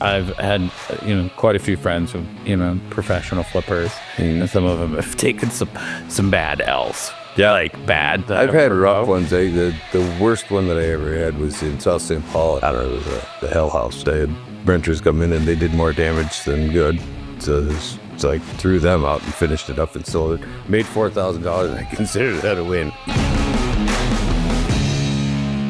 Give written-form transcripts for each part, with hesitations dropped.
I've had, quite a few friends who, professional flippers, and some of them have taken some bad L's. Yeah, like bad. I've had rough ones. The worst one that I ever had was in South St. Paul. I don't know, it was the Hell House. They had renters come in and they did more damage than good. So it's like threw them out and finished it up and sold it. Made $4,000 and I considered that a win.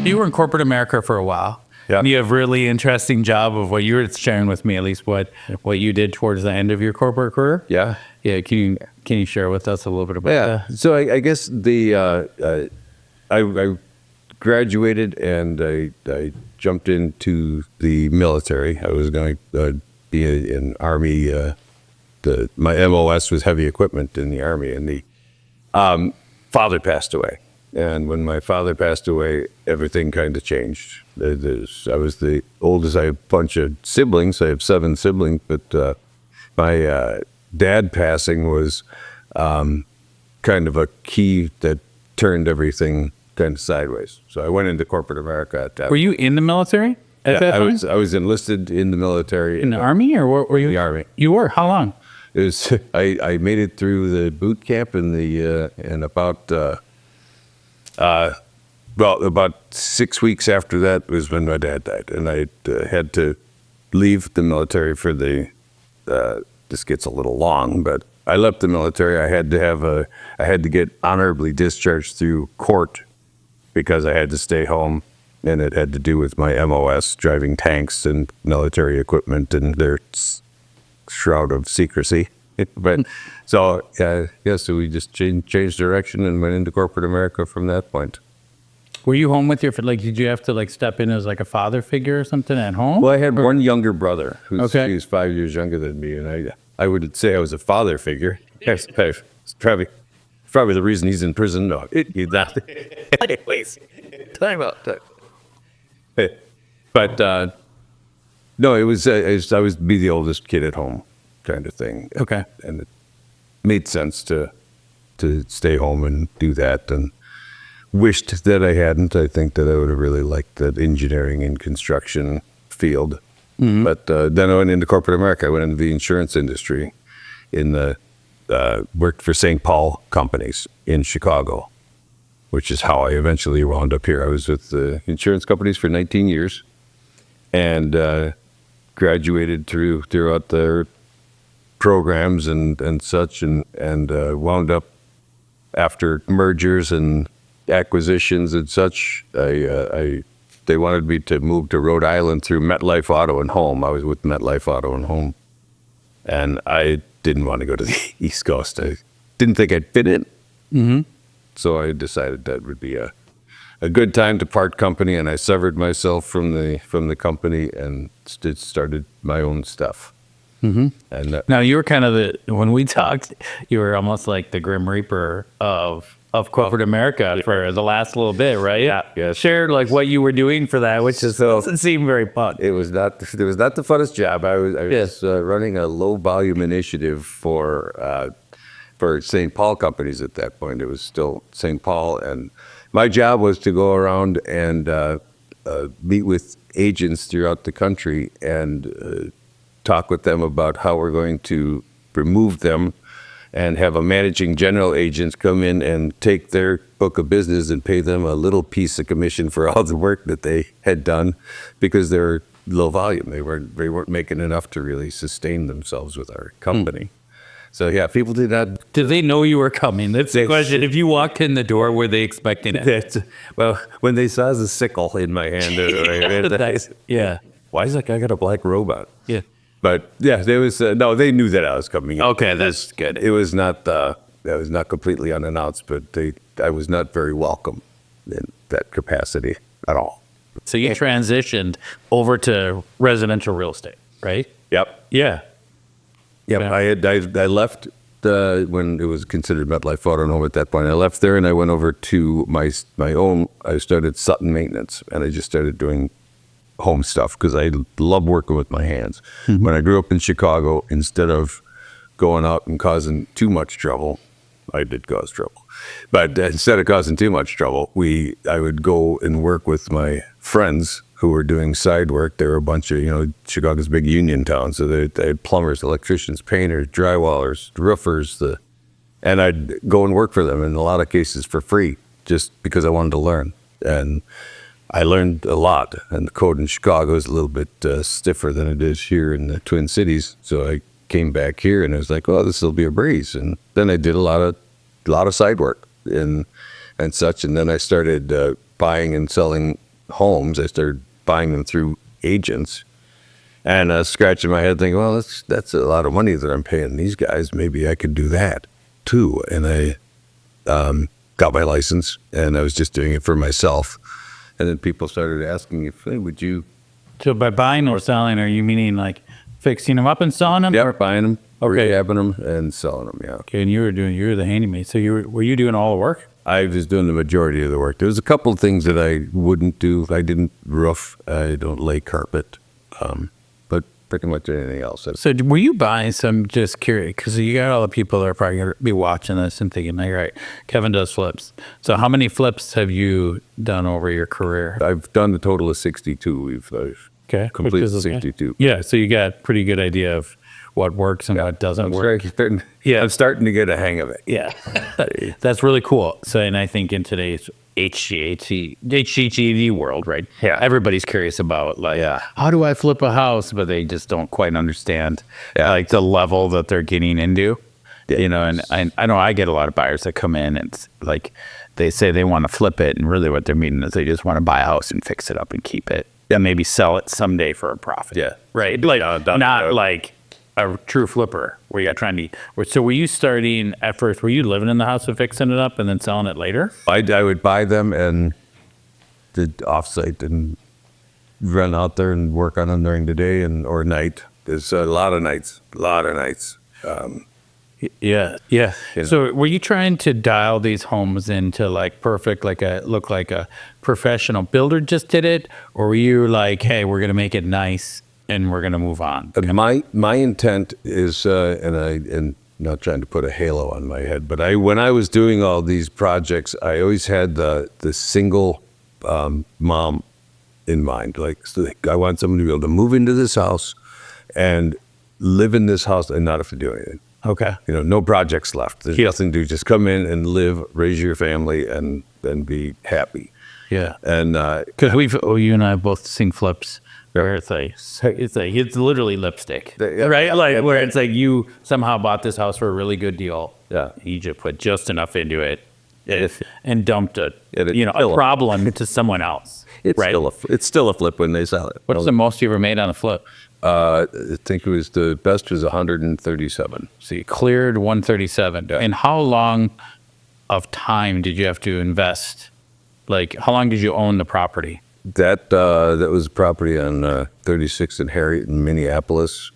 You were in corporate America for a while. Yeah. You have a really interesting job of what you were sharing with me, at least what you did towards the end of your corporate career. Yeah. Yeah. Can you share with us a little bit about that? So I guess I graduated and I jumped into the military. I was going to be in Army. My MOS was heavy equipment in the Army, and the father passed away. And when my father passed away, everything kind of changed. I was the oldest. I have a bunch of siblings. I have 7 siblings, but my dad passing was kind of a key that turned everything kind of sideways. So I went into corporate America at that. Were you in the military at that time? I was enlisted in the military. In the Army, or were you? The Army. You were? How long? It was. I made it through the boot camp in about. About 6 weeks after that was when my dad died, and I had to leave the military for this gets a little long, but I left the military. I had to get honorably discharged through court because I had to stay home, and it had to do with my MOS, driving tanks and military equipment and their shroud of secrecy. But so we just changed direction and went into corporate America from that point. Were you home with did you have to step in as a father figure or something at home? Well, I had one younger brother who's 5 years younger than me, and I would say I was a father figure. It's probably the reason he's in prison. No, he's not. Anyways, time out. But no, it was I was be the oldest kid at home, kind of thing. Okay, and it made sense to stay home and do that, and wished that I hadn't. I think that I would have really liked that engineering and construction field. Mm-hmm. But then I went into corporate America. I went into the insurance industry, worked for St. Paul companies in Chicago, which is how I eventually wound up here. I was with the insurance companies for 19 years and graduated throughout their programs and such, and wound up after mergers and acquisitions and such. They wanted me to move to Rhode Island through MetLife Auto and Home. I was with MetLife Auto and Home, and I didn't want to go to the East Coast. I didn't think I'd fit in. Mm-hmm. So I decided that would be a good time to part company, and I severed myself from the company and started my own stuff. Mm-hmm. And now you were kind of when we talked, you were almost like the Grim Reaper of corporate America for the last little bit, right? Yeah. Yes. Share what you were doing for that, which doesn't seem very fun. It was not the funnest job. I was running a low volume initiative for St. Paul companies at that point. It was still St. Paul, and my job was to go around and meet with agents throughout the country and talk with them about how we're going to remove them and have a managing general agent come in and take their book of business and pay them a little piece of commission for all the work that they had done, because they're low volume. They weren't making enough to really sustain themselves with our company. So yeah, people did not. Did they know you were coming? That's the question. If you walked in the door, were they expecting it? Well, when they saw the sickle in my hand, yeah. Why is that guy got a black robe on? Yeah. But yeah, there was no. They knew that I was coming in. Okay, that's good. It was not. That was not completely unannounced, but I was not very welcome in that capacity at all. So you transitioned over to residential real estate, right? Yep. Yeah. Yep. Yeah. I left when it was considered MetLife Auto and Home at that point. I left there and I went over to my own. I started Sutton Maintenance, and I just started doing home stuff because I love working with my hands. Mm-hmm. When I grew up in Chicago, instead of going out and causing too much trouble, I did cause trouble, but instead of causing too much trouble, I would go and work with my friends who were doing side work. They were a bunch of, Chicago's big union town. So they had plumbers, electricians, painters, drywallers, roofers, and I'd go and work for them in a lot of cases for free, just because I wanted to learn. And I learned a lot. And the code in Chicago is a little bit stiffer than it is here in the Twin Cities. So I came back here and I was like, well, this will be a breeze. And then I did a lot of side work and such. And then I started buying and selling homes. I started buying them through agents, and scratching my head thinking, well, that's a lot of money that I'm paying these guys. Maybe I could do that too. And I got my license, and I was just doing it for myself. And then people started asking if, hey, would you? So by buying or selling, are you meaning like fixing them up and selling them? Yeah, buying them, Okay. rehabbing them, and selling them. Yeah. Okay, and you were the handyman. So were you doing all the work? I was doing the majority of the work. There was a couple of things that I wouldn't do. I didn't roof. I don't lay carpet. But pretty much anything else. So were you buying some, just curious, because you got all the people that are probably going to be watching this and thinking, like, right, Kevin does flips. So how many flips have you done over your career? I've done a total of 62. We've Okay. completed 62. Yeah, so you got a pretty good idea of what works and what doesn't work. I'm starting to get a hang of it. Yeah, that's really cool. So, and I think in today's HGTV world, right? Yeah. Everybody's curious about, like, how do I flip a house? But they just don't quite understand, like, the level that they're getting into. And I know I get a lot of buyers that come in and it's like they say they want to flip it, and really what they're meaning is they just want to buy a house and fix it up and keep it, and maybe sell it someday for a profit. Yeah. Right. Like not like a true flipper where you're trying to. So were you starting at first? Were you living in the house and fixing it up and then selling it later? I would buy them and did offsite and run out there and work on them during the day or night. There's a lot of nights. Yeah. So were you trying to dial these homes into like perfect, look like a professional builder just did it? Or were you like, hey, we're going to make it nice and we're going to move on? My intent is, and not trying to put a halo on my head, but when I was doing all these projects, I always had the single mom in mind. Like, so I want someone to be able to move into this house and live in this house and not have to do anything. Okay. No projects left. There's nothing to do. Just come in and live, raise your family, and be happy. Yeah. And because you and I have both seen flips where it's literally lipstick, right? Like where it's like you somehow bought this house for a really good deal. Yeah. You just put just enough into it and dumped a still problem to someone else. It's right? still a flip when they sell it. What's the most you ever made on a flip? I think it was the best was 137. So you cleared 137. Yeah. And how long of time did you have to invest? Like, how long did you own the property? That was property on 36th and Harriet in Minneapolis,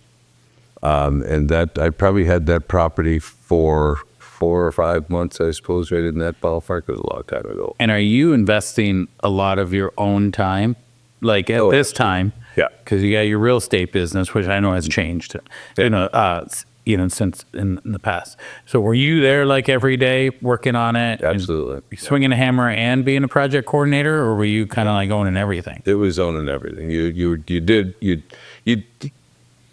and that I probably had that property for 4 or 5 months, I suppose, right in that ballpark. It was a long time ago. And are you investing a lot of your own time, like at this time? Yeah. Because you got your real estate business, which I know has changed, since in the past. So were you there like every day working on it? Absolutely. Swinging a hammer and being a project coordinator, or were you kind of like owning everything? It was owning everything. You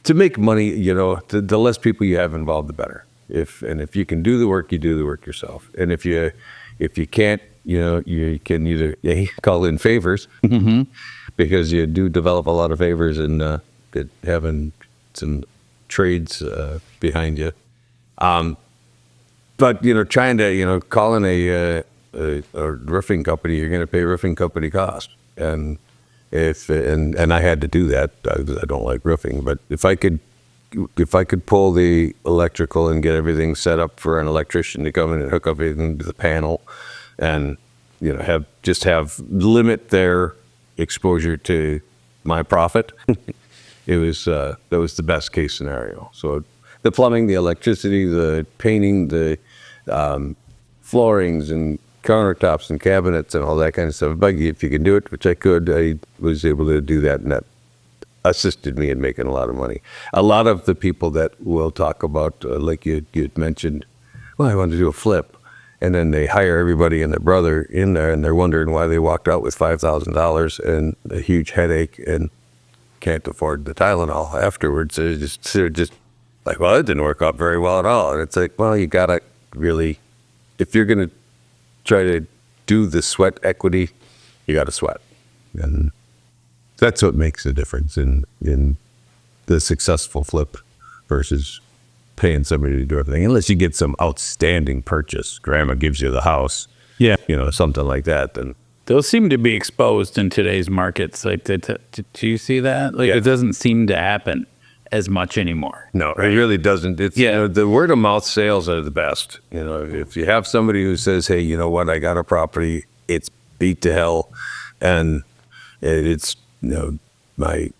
to make money, the less people you have involved, the better. If you can do the work, you do the work yourself. And if you can't, you can either call in favors, because you do develop a lot of favors in having some trades behind you. But trying to call in a roofing company, you're going to pay roofing company cost, and I had to do that. I don't like roofing, but if I could pull the electrical and get everything set up for an electrician to come in and hook up everything to the panel, and limit their exposure to my profit, that was the best case scenario. So the plumbing, the electricity, the painting, the floorings and countertops and cabinets and all that kind of stuff. If you can do it, which I could, I was able to do that, and that assisted me in making a lot of money. A lot of the people that we'll talk about, like you'd mentioned, well, I want to do a flip. and then they hire everybody and their brother in there, and they're wondering why they walked out with $5,000 and a huge headache and can't afford the Tylenol afterwards. They're just like, well, it didn't work out very well at all. And it's like, well, you gotta really, if you're gonna try to do the sweat equity, you gotta sweat, and that's what makes the difference in the successful flip versus paying somebody to do everything. Unless you get some outstanding purchase, grandma gives you the house, Yeah. Something like that, then Those seem to be exposed in today's markets. Like, do you see that? Like, Yeah. it doesn't seem to happen as much anymore. no, it really doesn't. It's the word of mouth sales are the best. If you have somebody who says, hey, you know what, I got a property, it's beat to hell, and it's my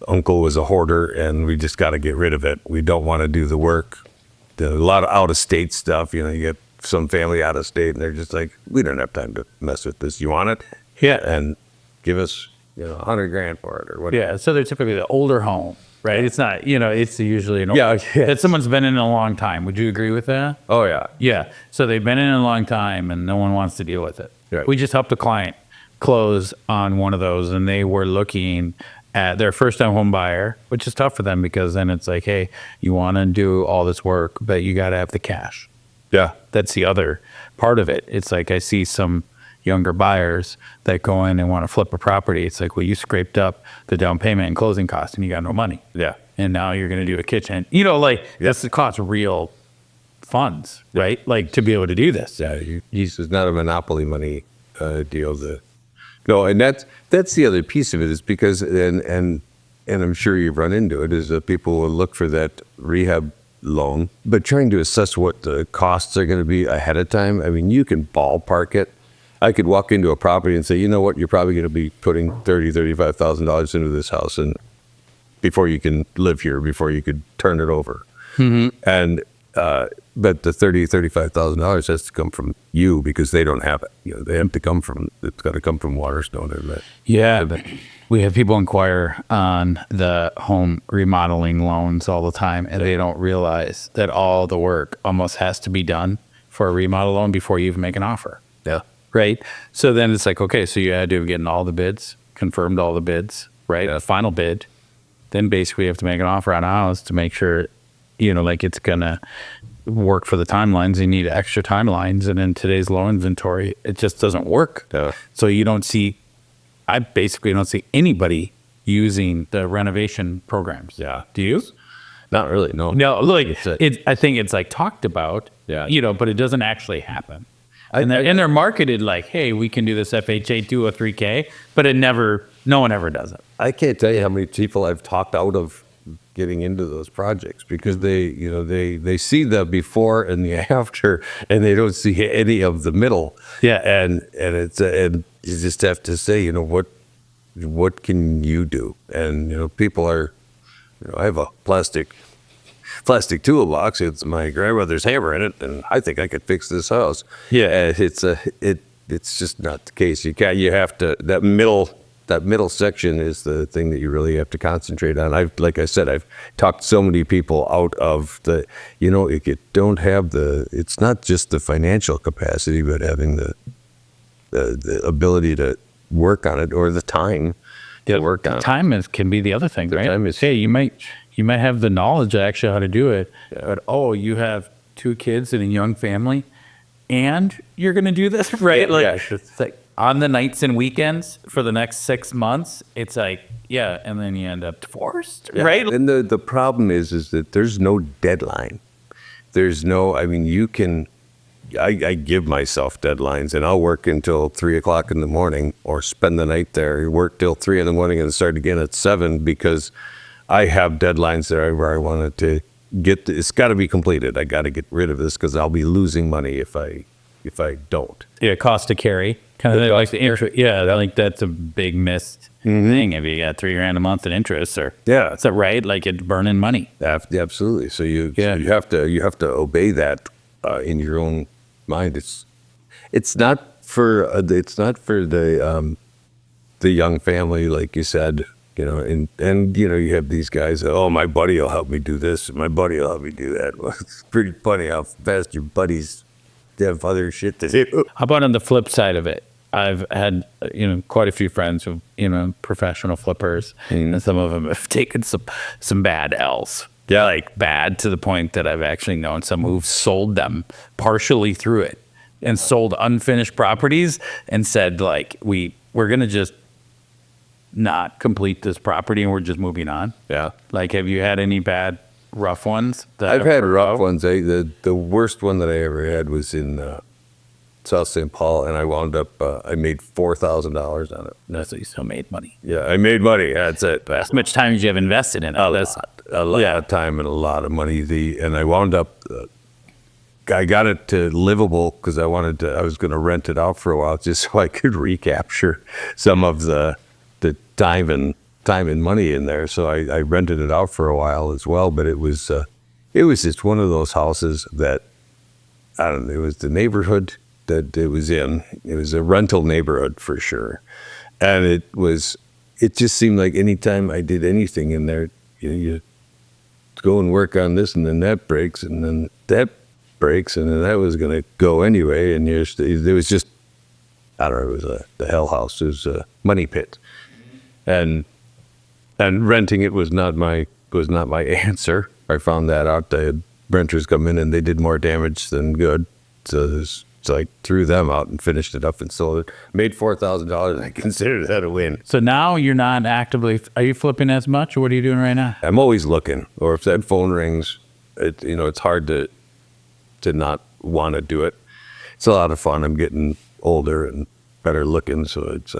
uncle was a hoarder, and we just got to get rid of it. We don't want to do the work. A lot of out of state stuff. You get some family out of state, and they're just like, we don't have time to mess with this. You want it? Yeah. And give us $100,000 for it or whatever. Yeah. So they're typically the older home, right? It's not, it's usually an Yeah, yeah. that someone's been in a long time. Would you agree with that? Oh yeah. Yeah. So they've been in a long time and no one wants to deal with it. Right. We just helped a client close on one of those, and they were looking at their first time home buyer, which is tough for them because then it's like, hey, you want to do all this work, but you got to have the cash. Yeah. That's the other part of it. It's like I see some younger buyers that go in and want to flip a property. It's like, well, you scraped up the down payment and closing costs and you got no money. Yeah. And now you're going to do a kitchen. That's the cost of real funds, right? Like to be able to do this. Yeah, it's not a monopoly money deal. No, and that's the other piece of it is because and I'm sure you've run into it is that people will look for that rehab loan, but trying to assess what the costs are going to be ahead of time. I mean, you can ballpark it. I could walk into a property and say, you know what, you're probably going to be putting $35,000 into this house, and before you can live here, before you could turn it over, and but the $35,000 has to come from you because they don't have it. They have to come from. It's got to come from Waterstone, isn't it? Yeah, but we have people inquire on the home remodeling loans all the time, and they don't realize that all the work almost has to be done for a remodel loan before you even make an offer. Yeah. Right. So then it's like, okay, so you had to get all the bids, confirmed all the bids, right? Yeah. Final bid. Then basically you have to make an offer on a house to make sure, like it's going to work for the timelines. You need extra timelines. And in today's low inventory, it just doesn't work. Yeah. So I basically don't see anybody using the renovation programs. Yeah. Do you? Not really. No. No, look, I think it's like talked about, Yeah. but it doesn't actually happen. And they're marketed like, hey, we can do this FHA 203K, but no one ever does it. I can't tell you how many people I've talked out of getting into those projects because they see the before and the after, and they don't see any of the middle. Yeah. And you just have to say, what can you do? And people are, I have a plastic toolbox. It's my grandmother's hammer in it, and I think I could fix this house. Yeah. And it's just not the case. You have to that middle section is the thing that you really have to concentrate on. Like I said, I've talked so many people out of if you don't have it's not just the financial capacity, but having the ability to work on it or the time to work on it. Time can be the other thing, right? Time is, hey, you might have the knowledge actually how to do it, but you have 2 kids and a young family, and you're going to do this, right? It's like on the nights and weekends for the next 6 months. It's like, and then you end up divorced, right? And the problem is that there's no deadline. There's no. I mean, you can. I give myself deadlines, and I'll work until 3:00 in the morning, or spend the night there, work till 3 in the morning, and start again at 7 because I have deadlines there where I want it to get. It's got to be completed. I got to get rid of this because I'll be losing money if I don't. Yeah, cost to carry, kind of like the interest. Yeah, I think that's a big missed thing. If you got $3,000 a month in interest, or is that right? Like it's burning money. Absolutely. So you have to obey that in your own mind. It's not for the young family, like you said. And you have these guys. Oh, my buddy will help me do this. My buddy will help me do that. Well, it's pretty funny how fast your buddies have other shit to do. How about on the flip side of it? I've had, quite a few friends who, professional flippers, and some of them have taken some bad L's. Yeah, like bad to the point that I've actually known some who've sold them partially through it and sold unfinished properties and said, like, we're going to just not complete this property and we're just moving on. Yeah. Like, have you had any bad, rough ones? I've had rough ones. The worst one that I ever had was in South St. Paul, and I wound up, I made $4,000 on it. That's what you still made money. Yeah, I made money. That's it. How much time did you have invested in it? A lot of time and a lot of money. And I wound up, I got it to livable because I was going to rent it out for a while just so I could recapture some of the time and money in there. So I rented it out for a while as well. But it was just one of those houses that, I don't know, it was the neighborhood that it was in. It was a rental neighborhood for sure. And it just seemed like anytime I did anything in there, you go and work on this and then that breaks and then that breaks and then that was going to go anyway. And there was just, I don't know, it was the hell house. It was a money pit. And renting it was not my answer. I found that out. I had renters come in and they did more damage than good. So I threw them out and finished it up and sold it. Made $4,000. I considered that a win. So now you're not actively, are you flipping as much or what are you doing right now? I'm always looking. Or if that phone rings, it's hard to not want to do it. It's a lot of fun. I'm getting older and better looking, so it's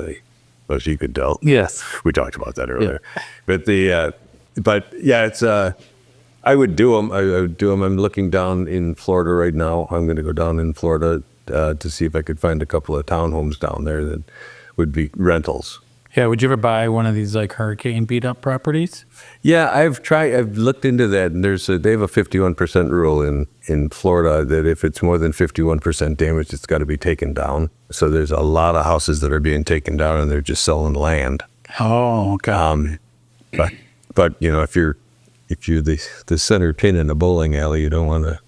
as you could tell. Yes. We talked about that earlier. Yeah. But it's I would do them. I would do them. I'm looking down in Florida right now. I'm going to go down in Florida to see if I could find a couple of townhomes down there that would be rentals. Yeah, would you ever buy one of these like hurricane beat up properties? Yeah, I've looked into that, and they have a 51% rule in Florida that if it's more than 51% damage, it's got to be taken down. So there's a lot of houses that are being taken down, and they're just selling land. Oh, God. But if you're the center pin in a bowling alley, you don't want to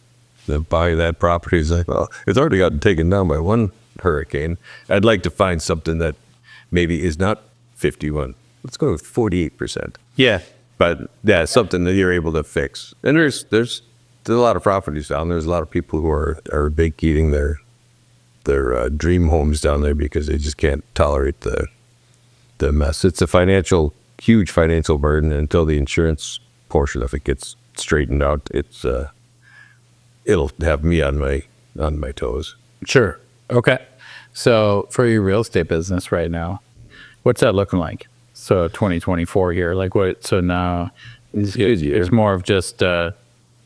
buy that property. It's like, well, it's already gotten taken down by one hurricane. I'd like to find something that maybe is not 51. Let's go with 48%. Yeah. But yeah, something that you're able to fix. And there's a lot of properties down there. There's a lot of people who are vacating their dream homes down there because they just can't tolerate the mess. It's a huge financial burden, and until the insurance portion of it gets straightened out, it'll have me on my toes. Sure. Okay. So for your real estate business right now, what's that looking like? So 2024 here, like what? So now it's more of just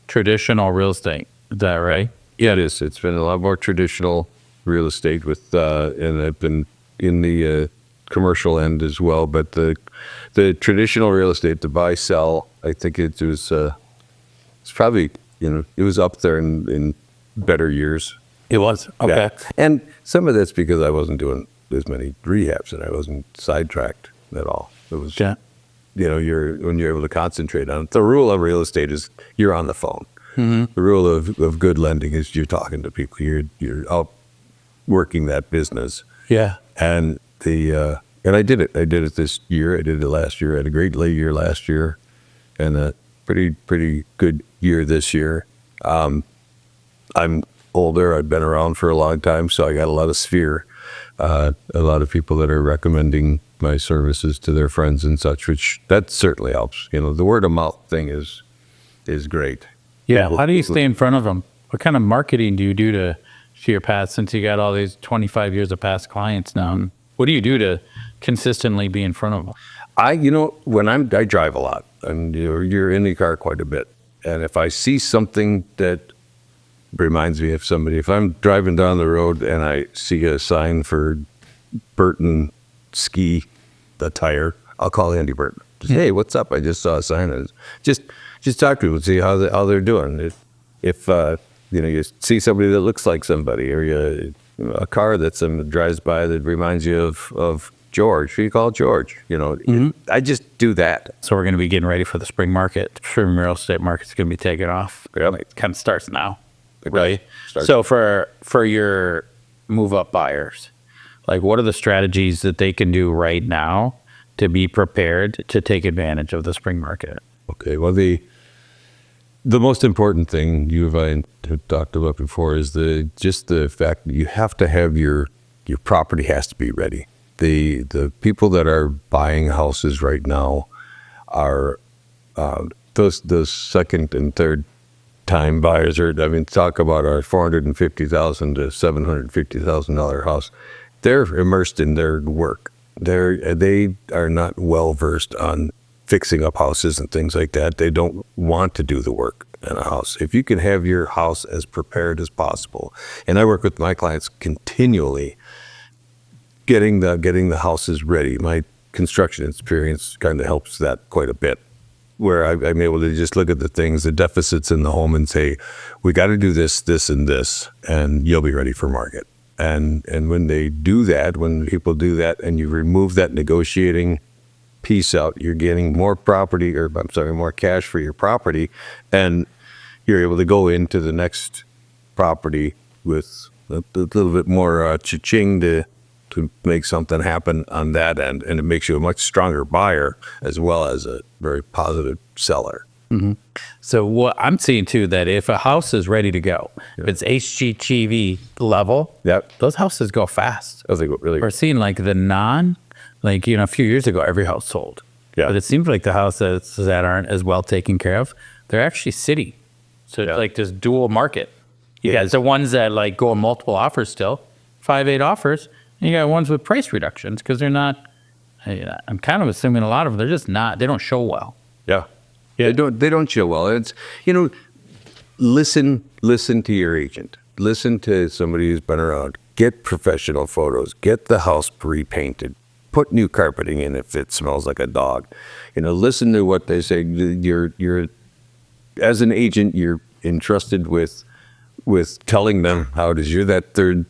traditional real estate. Is that right? Yeah, it is. It's been a lot more traditional real estate and I've been in the commercial end as well. But the traditional real estate, the buy sell, I think it's probably it was up there in better years. It was. Okay. Yeah. And some of that's because I wasn't doing as many rehabs and I wasn't sidetracked at all. It was, when you're able to concentrate on it. The rule of real estate is you're on the phone. Mm-hmm. The rule of good lending is you're talking to people. You're out working that business. Yeah. And and I did it. I did it this year. I did it last year. I had a great year last year and a pretty good year this year. I'm older. I've been around for a long time, so I got a lot of sphere. A lot of people that are recommending my services to their friends and such, which that certainly helps. The word of mouth thing is great. Yeah. How do you stay in front of them? What kind of marketing do you do to your past, since you got all these 25 years of past clients now? What do you do to consistently be in front of them? I drive a lot, and you're in the car quite a bit. And if I see something that reminds me of somebody, if I'm driving down the road and I see a sign for Burton Ski, the tire, I'll call Andy Burton. Just, hey, what's up? I just saw a sign. Just talk to people and see how they're doing. If you see somebody that looks like somebody, or a car that drives by that reminds you of George, you call George. I just do that. So we're going to be getting ready for the spring market. Spring real estate market's going to be taking off. Yep. It kind of starts now. right? Start. So for your move up buyers, like what are the strategies that they can do right now to be prepared to take advantage of the spring market? Okay, well, the most important thing you and I have talked about before is the fact that you have to have your property has to be ready. The people that are buying houses right now are those second and third time buyers, or I mean, talk about our $450,000 to $750,000 house. They're immersed in their work. They are not well versed on fixing up houses and things like that. They don't want to do the work in a house. If you can have your house as prepared as possible, and I work with my clients continually, getting the houses ready. My construction experience kind of helps that quite a bit, where I'm able to just look at the things, the deficits in the home, and say, we got to do this, this, and this, and you'll be ready for market. And when they do that, when people do that, and you remove that negotiating piece out, you're getting more more cash for your property, and you're able to go into the next property with a little bit more cha-ching to make something happen on that end, and it makes you a much stronger buyer as well as a very positive seller. Mm-hmm. So what I'm seeing too, that if a house is ready to go, if it's HGTV level, those houses go fast. I think really we're seeing like a few years ago, every house sold. Yeah. But it seems like the houses that aren't as well taken care of, they're actually city. So it's like this dual market. You got the ones that like go on multiple offers still, 5-8 offers, and you got ones with price reductions because they're not. I'm kind of assuming a lot of them, they're just not. They don't show well. Yeah. They don't show well. It's listen to your agent. Listen to somebody who's been around. Get professional photos. Get the house repainted. Put new carpeting in if it smells like a dog. Listen to what they say. You're as an agent, you're entrusted with telling them how it is. You're that third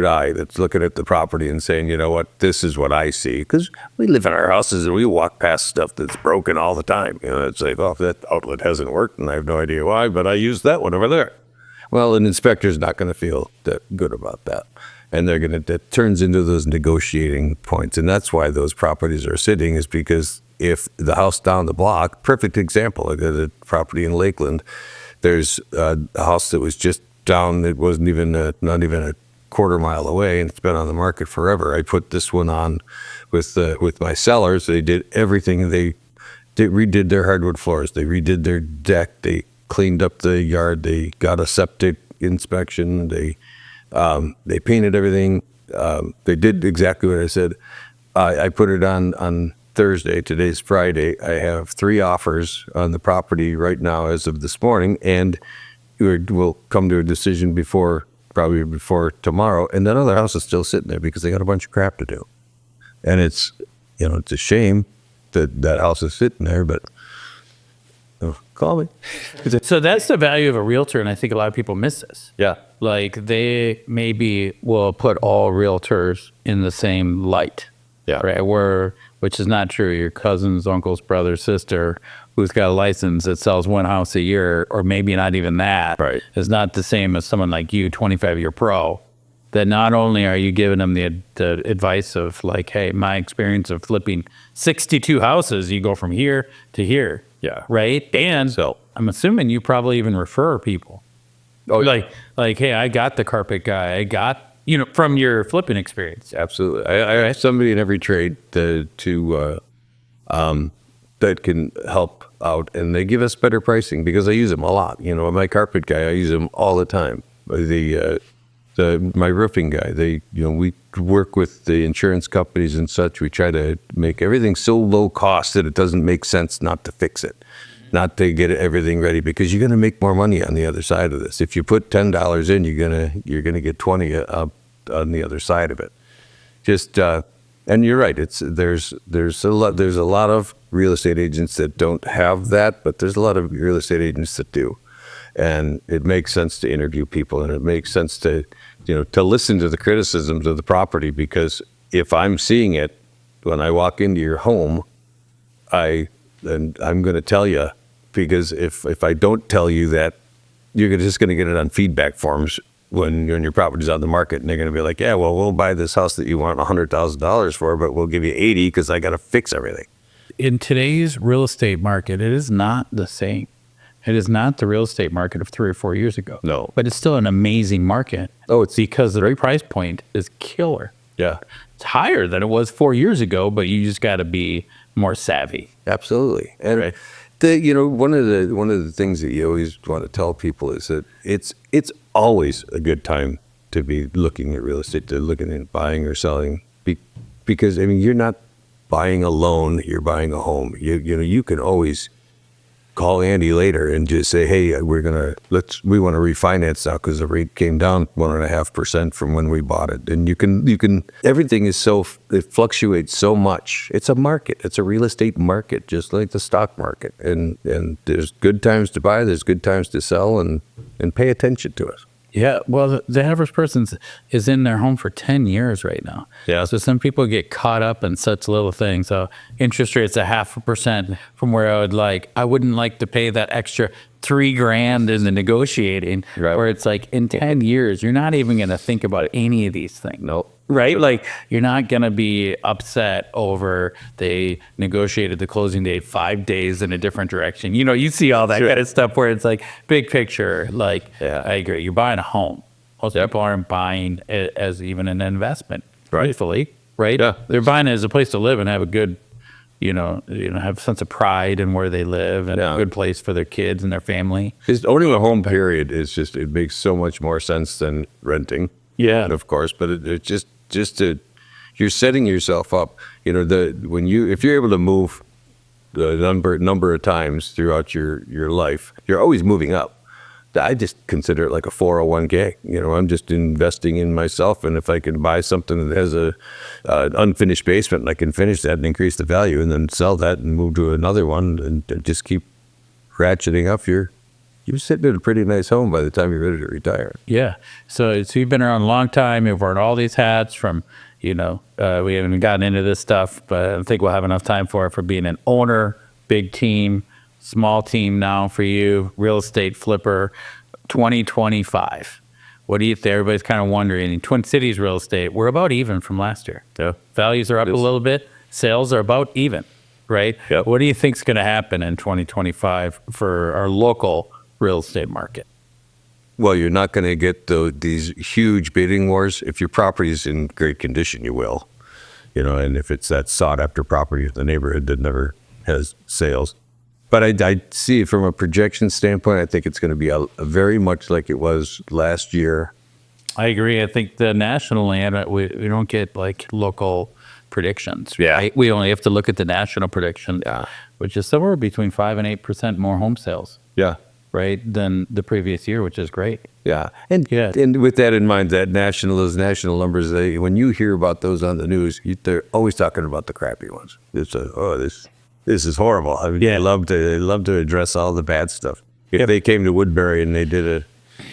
eye that's looking at the property and saying, you know what, this is what I see. Because we live in our houses and we walk past stuff that's broken all the time. It's like, oh, that outlet hasn't worked and I have no idea why, but I used that one over there. Well, an inspector's not going to feel that good about that. And that turns into those negotiating points. And that's why those properties are sitting, is because if the house down the block, perfect example, I got a property in Lakeland, there's a house that was just down, it wasn't even not even a quarter mile away, and it's been on the market forever. I put this one on with my sellers. They did everything. They redid their hardwood floors. They redid their deck. They cleaned up the yard. They got a septic inspection. They painted everything. They did exactly what I said. I put it on Thursday. Today's Friday. I have 3 offers on the property right now as of this morning, and we'll come to a decision probably before tomorrow. And that other house is still sitting there because they got a bunch of crap to do. And it's a shame that house is sitting there, but call me. So that's the value of a realtor, and I think a lot of people miss this. Yeah. Like they maybe will put all realtors in the same light. Yeah. Right. Which is not true. Your cousin's uncle's brother, sister, who's got a license that sells one house a year, or maybe not even that, right, is not the same as someone like you, 25-year pro, that not only are you giving them the advice of like, hey, my experience of flipping 62 houses, you go from here to here. Yeah. Right. And so I'm assuming you probably even refer people. Oh, like, hey, I got the carpet guy. I got, from your flipping experience. Absolutely. I have somebody in every trade that can help out, and they give us better pricing because I use them a lot. My carpet guy, I use him all the time. My roofing guy, we work with the insurance companies and such. We try to make everything so low cost that it doesn't make sense not to fix it, not to get everything ready, because you're going to make more money on the other side of this. If you put $10 in, you're gonna get 20 up on the other side of it. Just and you're right. There's a lot of real estate agents that don't have that, but there's a lot of real estate agents that do. And it makes sense to interview people, and it makes sense to listen to the criticisms of the property, because if I'm seeing it when I walk into your home, I'm going to tell you, because if I don't tell you that, you're just going to get it on feedback forms when your property's on the market, and they're going to be like, yeah, well, we'll buy this house that you want $100,000 for, but we'll give you 80 because I got to fix everything. In today's real estate market, it is not the same. It is not the real estate market of 3 or 4 years ago. No. But it's still an amazing market. Oh, it's because the price point is killer. yeah, It's higher than it was 4 years ago, but you just got to be more savvy. absolutely. And Right. one of the things that you always want to tell people is that it's always a good time to be looking at real estate, to looking at buying or selling, because I mean, you're not buying a loan, you're buying a home. You can always call Andy later and just say, hey, we want to refinance now because the rate came down 1.5% from when we bought it. And you can everything is it fluctuates so much. It's a market. It's a real estate market, just like the stock market. And there's good times to buy, there's good times to sell, and pay attention to it. Yeah, well, the average person is in their home for 10 years right now. Yeah. So some people get caught up in such little things. So interest rates 0.5% from where I wouldn't like to pay that extra $3,000 in the negotiating. Right. Where it's like in 10 years, you're not even going to think about any of these things. No. Right? Like you're not going to be upset over they negotiated the closing date 5 days in a different direction. You see all that Sure. kind of stuff where it's like big picture. Like, Yeah. I agree. You're buying a home. Most people aren't buying it as even an investment, Right. rightfully, right? Yeah. They're buying it as a place to live and have a good, have a sense of pride in where they live and Yeah. a good place for their kids and their family. Because owning a home, period, it makes so much more sense than renting. Yeah. Of course, but it just you're setting yourself up. If you're able to move the number of times throughout your life, you're always moving up. I just consider it like a 401k. I'm just investing in myself, and if I can buy something that has an unfinished basement, and I can finish that and increase the value, and then sell that and move to another one, and just keep ratcheting up, you're sitting in a pretty nice home by the time you're ready to retire. Yeah. So you've been around a long time. You've worn all these hats from, we haven't gotten into this stuff, but I don't think we'll have enough time for being an owner, big team, small team now for you, real estate flipper, 2025. What do you think? Everybody's kind of wondering. In Twin Cities real estate, we're about even from last year. So values are up a little bit. Sales are about even, right? Yep. What do you think is going to happen in 2025 for our local real estate market? Well, you're not going to get these huge bidding wars. If your property is in great condition, you will. And if it's that sought-after property in the neighborhood that never has sales. But I see it from a projection standpoint. I think it's going to be a very much like it was last year. I agree. I think the national land, we don't get like local predictions. Yeah. Right? We only have to look at the national prediction, Yeah. which is somewhere between 5 and 8% more home sales, Yeah. right, than the previous year, which is great. Yeah. And with that in mind, those national numbers, when you hear about those on the news, they're always talking about the crappy ones. It's this is horrible. I mean, Yeah. they love to address all the bad stuff. If they came to Woodbury and they did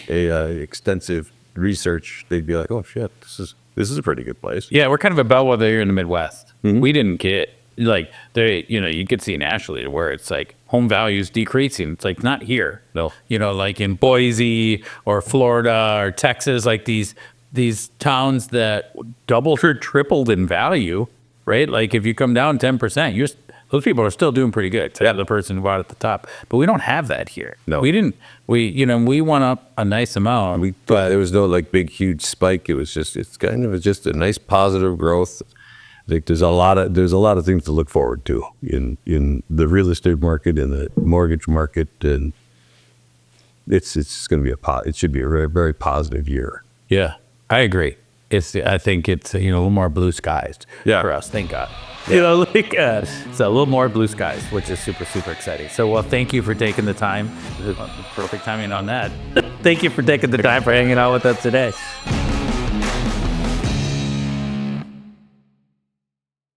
a extensive research, they'd be like, oh shit, this is a pretty good place. Yeah, we're kind of a bellwether here in the Midwest. We didn't get like you could see nationally where it's like home values decreasing. It's like not here. No. Like in Boise or Florida or Texas, like these towns that doubled or tripled in value, right? Like if you come down 10%, those people are still doing pretty good, except the person who bought at the top. But we don't have that here. No. We didn't. We went up a nice amount. But there was no like big huge spike. It's kind of just a nice positive growth. I think there's a lot of things to look forward to in the real estate market and the mortgage market, and it's going to be it should be a very, very positive year. Yeah, I agree. I think it's a little more blue skies for us. Thank God. It's a little more blue skies, which is super, super exciting. So, well, thank you for taking the time. Perfect timing on that. Thank you for taking the time for hanging out with us today.